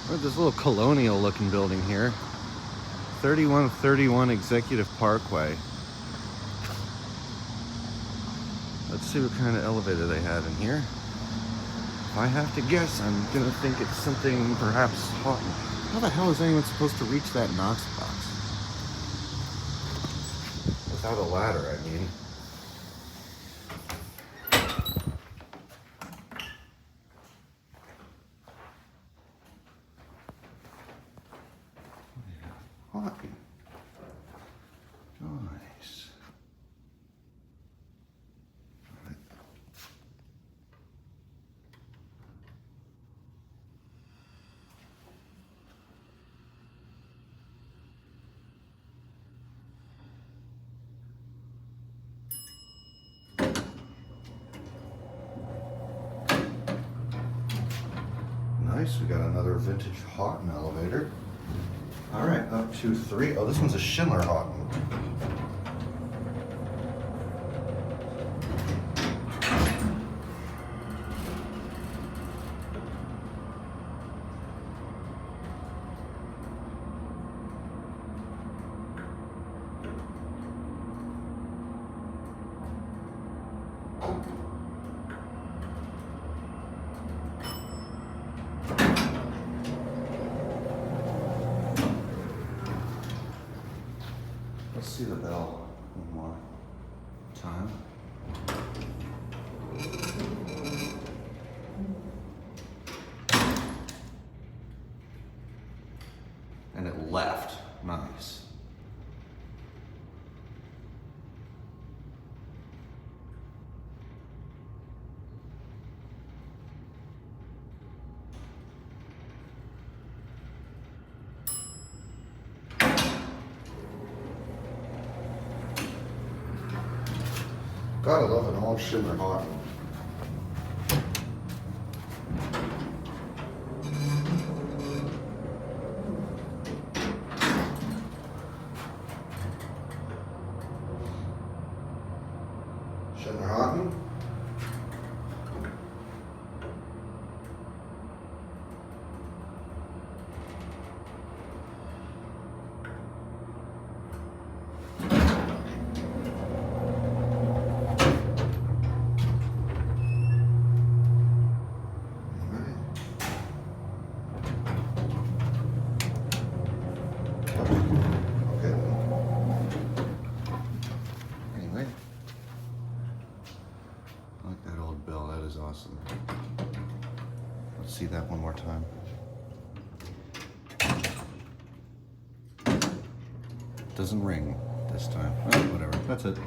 We're at this little colonial looking building here. 3131 Executive Parkway. Let's see what kind of elevator they had in here. If I have to guess, I'm gonna think it's something perhaps Haughton. How the hell is anyone supposed to reach that Knox box? Without a ladder, I mean. Haughton. Nice. Nice, we got another vintage Haughton elevator. All right, up to 3. Oh, this one's a SchindlerHaughton. Let's see the bell one more time. And it left. Nice. Gotta love an old SchindlerHaughton. SchindlerHaughton. I like that old bell, that is awesome. Let's see that one more time. Doesn't ring this time. Oh, whatever, that's it.